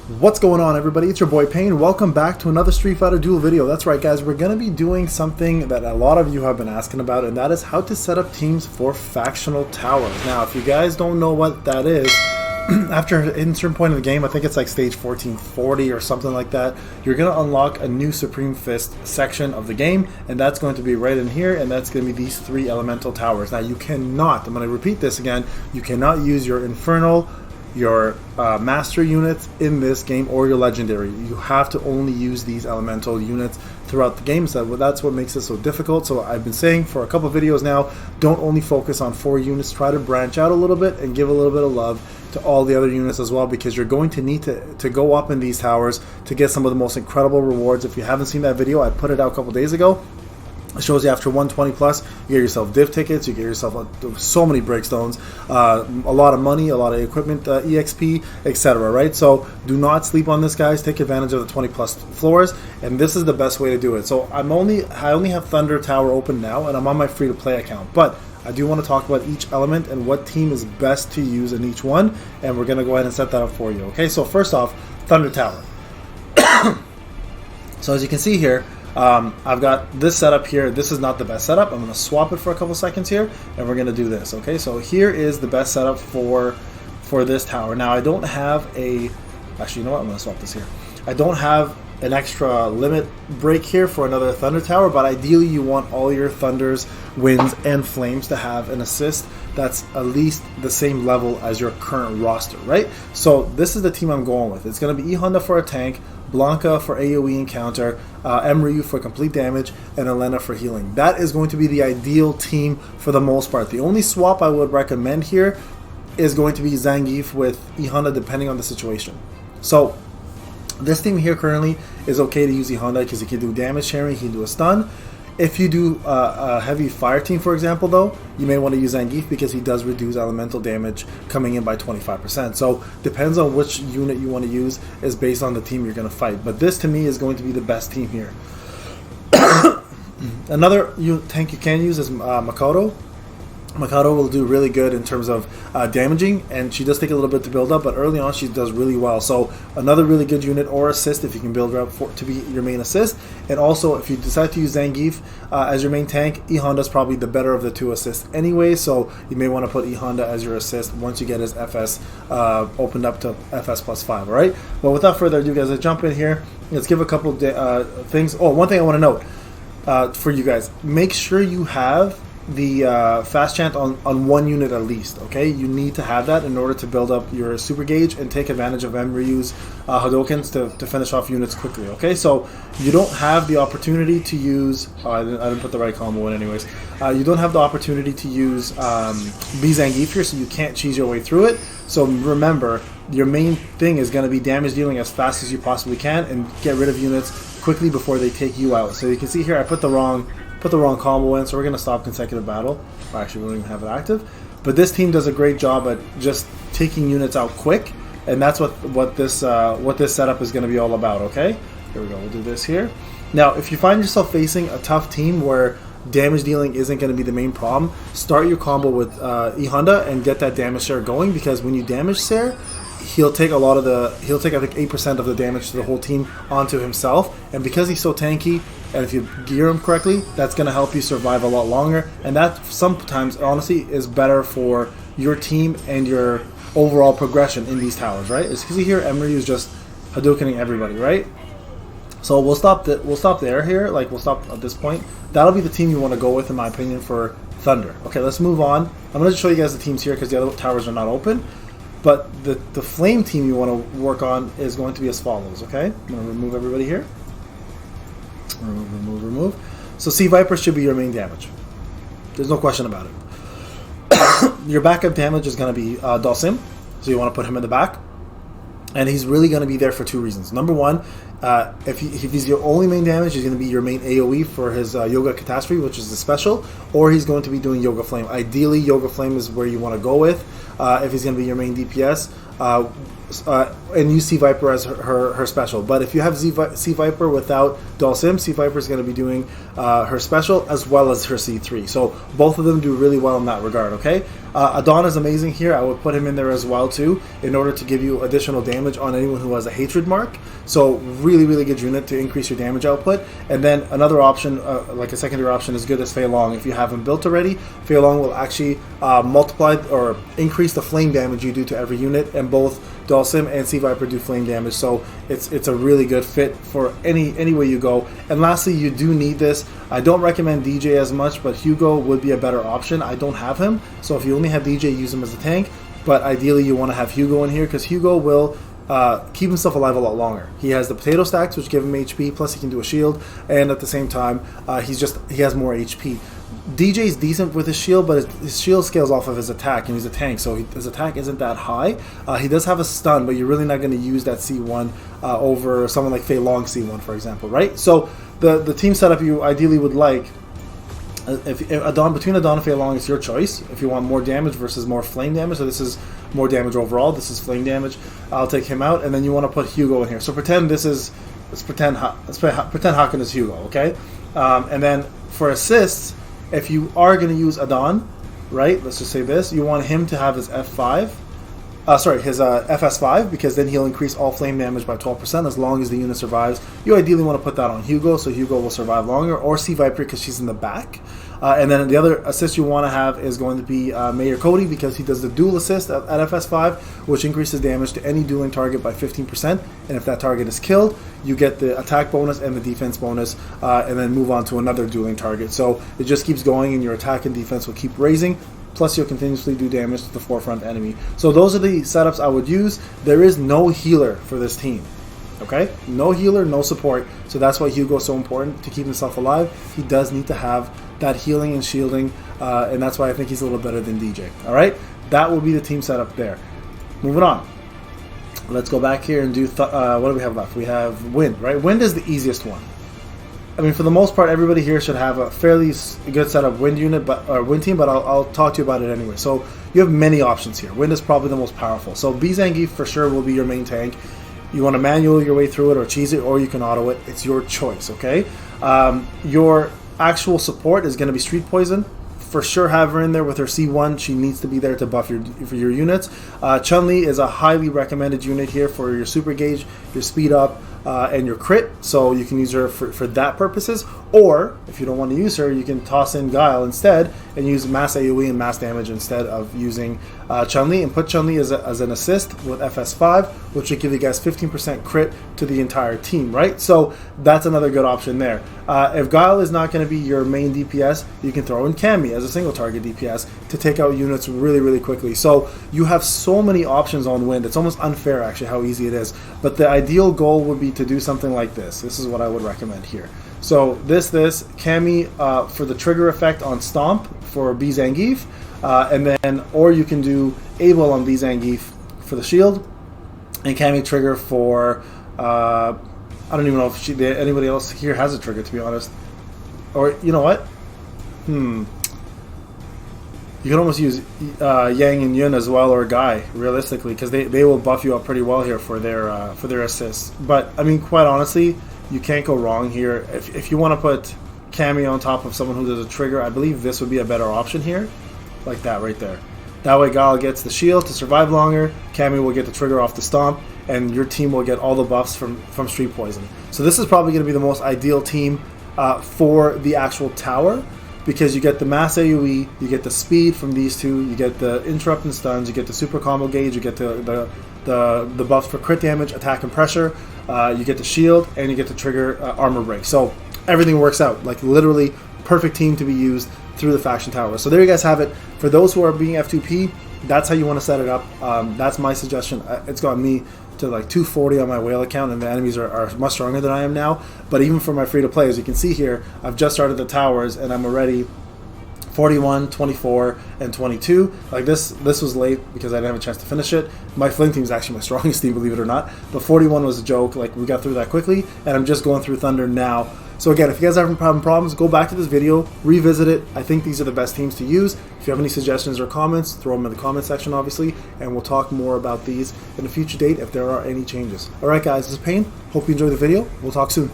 What's going on, everybody? It's your boy Payne. Welcome back to another Street Fighter Duel video. That's right, guys. We're going to be doing something that a lot of you have been asking about, and that is how to set up teams for factional towers. Now, if you guys don't know what that is, after a certain point in the game, I think it's like stage 1440 or something like that, you're going to unlock a new Supreme Fist section of the game, and that's going to be right in here, and that's going to be these three elemental towers. Now, you cannot, I'm going to repeat this again, you cannot use your Infernal, your master units in this game, or your legendary. You have to only use these elemental units throughout the game, so that's what makes it so difficult. So I've been saying for a couple videos now, don't only focus on 4 units, try to branch out a little bit and give a little bit of love to all the other units as well, because you're going to need to go up in these towers to get some of the most incredible rewards. If you haven't seen that video, I put it out a couple days ago. It shows you after 120 plus, you get yourself div tickets, you get yourself so many breakstones, a lot of money, a lot of equipment, EXP, etc. Right? So do not sleep on this, guys. Take advantage of the 20 plus floors, and this is the best way to do it. So I only have Thunder Tower open now, and I'm on my free to play account, but I do want to talk about each element and what team is best to use in each one, and we're going to go ahead and set that up for you. Okay, so first off, Thunder Tower. So as you can see here, I've got this setup here. This is not the best setup. I'm going to swap it for a couple seconds here, and we're going to do this. Okay, so here is the best setup for this tower. Now I don't have a, actually, you know what? I'm going to swap this here. I don't have an extra limit break here for another Thunder Tower, but ideally you want all your Thunders, Winds, and Flames to have an assist that's at least the same level as your current roster, right? So this is the team I'm going with. It's going to be E Honda for a tank, Blanca for AoE and counter, Emryu for complete damage, and Elena for healing. That is going to be the ideal team for the most part. The only swap I would recommend here is going to be Zangief with E Honda, depending on the situation. So this team here currently is okay to use E Honda because he can do damage sharing, he can do a stun. If you do a heavy fire team, for example, though, you may want to use Zangief because he does reduce elemental damage coming in by 25%. So depends on which unit you want to use, is based on the team you're going to fight. But this, to me, is going to be the best team here. Another tank you can use is Makoto. Makoto will do really good in terms of damaging, and she does take a little bit to build up, but early on she does really well. So another really good unit, or assist if you can build her up to be your main assist. And also, if you decide to use Zangief as your main tank, E Honda is probably the better of the two assists anyway, so you may want to put E Honda as your assist once you get his FS opened up to FS plus 5, alright? But without further ado, guys, let's jump in here. Let's give a couple things. Oh, one thing I want to note for you guys, make sure you have the fast chant on one unit at least. Okay, you need to have that in order to build up your super gauge and take advantage of Emryu's Hadokens to finish off units quickly. Okay, so you don't have the opportunity to use I didn't put the right combo in anyways. You don't have the opportunity to use B Zangief here, so you can't cheese your way through it. So remember, your main thing is going to be damage dealing as fast as you possibly can and get rid of units quickly before they take you out. So you can see here I put the wrong combo in, so we're going to stop consecutive battle. Actually, we don't even have it active. But this team does a great job at just taking units out quick, and that's what this setup is going to be all about. Okay, here we go. We'll do this here. Now, if you find yourself facing a tough team where damage dealing isn't going to be the main problem, start your combo with E Honda and get that damage share going, because when you damage share, he'll take I think 8% of the damage to the whole team onto himself, and because he's so tanky, and if you gear him correctly, that's going to help you survive a lot longer, and that sometimes honestly is better for your team and your overall progression in these towers, right? As you can see here, Emryu is just Hadoukening everybody, right? So we'll stop there here, like we'll stop at this point. That'll be the team you want to go with, in my opinion, for Thunder. Okay, let's move on. I'm going to show you guys the teams here because the other towers are not open. But the flame team you want to work on is going to be as follows, okay? I'm going to remove everybody here. Remove. So Sea Viper should be your main damage. There's no question about it. Your backup damage is going to be Dalsim, so you want to put him in the back. And he's really going to be there for 2 reasons. Number one, if he's your only main damage, he's going to be your main AoE for his Yoga Catastrophe, which is the special, or he's going to be doing Yoga Flame. Ideally, Yoga Flame is where you want to go with if he's going to be your main DPS. and use Sea Viper as her special. But if you have Sea Viper without Duel Sim, Sea Viper is going to be doing her special as well as her C3. So both of them do really well in that regard, okay? Adon is amazing here. I would put him in there as well too, in order to give you additional damage on anyone who has a hatred mark. So really, really good unit to increase your damage output. And then another option, like a secondary option, is good as Fei Long. If you have him built already, Fei Long will actually multiply or increase the flame damage you do to every unit, and both Duel Sim and Sea Viper do flame damage, so it's a really good fit for any way you go. And lastly, you do need this. I don't recommend DJ as much, but Hugo would be a better option. I don't have him, so if you only have DJ, use him as a tank. But ideally, you want to have Hugo in here because Hugo will keep himself alive a lot longer. He has the potato stacks, which give him HP, plus he can do a shield, and at the same time, he has more HP. DJ's decent with his shield, but his shield scales off of his attack, and he's a tank, so his attack isn't that high. He does have a stun, but you're really not going to use that C1 over someone like Fei Long C1, for example, right? So the team setup you ideally would like, if Adon, between Adon and Fei Long, it's your choice. If you want more damage versus more flame damage, so this is more damage overall, this is flame damage, I'll take him out, and then you want to put Hugo in here. So pretend this is, let's pretend Hakan is Hugo, okay? And then for assists, if you are going to use Adon, right, let's just say this, you want him to have his F5, his FS5, because then he'll increase all flame damage by 12% as long as the unit survives. You ideally want to put that on Hugo, so Hugo will survive longer, or Sea Viper because she's in the back. And then the other assist you want to have is going to be Mayor Cody, because he does the dual assist at FS5, which increases damage to any dueling target by 15%. And if that target is killed, you get the attack bonus and the defense bonus, and then move on to another dueling target. So it just keeps going, and your attack and defense will keep raising. Plus, you'll continuously do damage to the forefront enemy. So those are the setups I would use. There is no healer for this team. Okay? No healer, no support. So that's why Hugo is so important to keep himself alive. He does need to have that healing and shielding, and that's why I think he's a little better than DJ. Alright? That will be the team setup there. Moving on. Let's go back here and do... what do we have left? We have Wind, right? Wind is the easiest one. I mean, for the most part, everybody here should have a fairly good set of Wind unit, or Wind team, but I'll talk to you about it anyway. So you have many options here. Wind is probably the most powerful. So Zangief for sure will be your main tank. You want to manual your way through it or cheese it, or you can auto it. It's your choice, okay? Your actual support is going to be Street Poison. For sure have her in there with her C1. She needs to be there to buff your units. Chun-Li is a highly recommended unit here for your super gauge, your speed up, and your crit, so you can use her for that purposes. Or if you don't want to use her, you can toss in Guile instead and use mass AoE and mass damage instead of using Chun-Li, and put Chun-Li as an assist with FS5, which would give you guys 15% crit to the entire team, right? So that's another good option there. If Guile is not going to be your main DPS, you can throw in Cammy as a single target DPS to take out units really, really quickly. So you have so many options on Wind. It's almost unfair actually how easy it is. But the ideal goal would be to do something like this. This is what I would recommend here. So this Cammy for the trigger effect on Stomp for Zangief, and then, or you can do Abel on Zangief for the shield, and Cammy trigger for I don't even know if anybody else here has a trigger, to be honest. Or you know what? You can almost use Yang and Yun as well, or Guy, realistically, because they will buff you up pretty well here for their assists. But I mean, quite honestly, you can't go wrong here. If you want to put Cammy on top of someone who does a trigger, I believe this would be a better option here, like that right there. That way, Guile gets the shield to survive longer. Cammy will get the trigger off the Stomp, and your team will get all the buffs from Street Poison. So this is probably going to be the most ideal team for the actual tower, because you get the mass AoE, you get the speed from these two, you get the interrupt and stuns, you get the super combo gauge, you get the buffs for crit damage, attack and pressure, you get the shield, and you get the trigger armor break. So everything works out, like literally perfect team to be used through the faction tower. So there you guys have it. For those who are being F2P, that's how you want to set it up. That's my suggestion. It's got me to like 240 on my whale account, and the enemies are much stronger than I am now. But even for my free-to-play, as you can see here, I've just started the towers, and I'm already 41, 24, and 22. Like this was late because I didn't have a chance to finish it. My Flame team is actually my strongest team, believe it or not. But 41 was a joke. Like, we got through that quickly, and I'm just going through Thunder now. So again, if you guys are having problems, go back to this video, revisit it. I think these are the best teams to use. If you have any suggestions or comments, throw them in the comment section, obviously, and we'll talk more about these in a future date if there are any changes. Alright guys, this is Payne. Hope you enjoyed the video. We'll talk soon.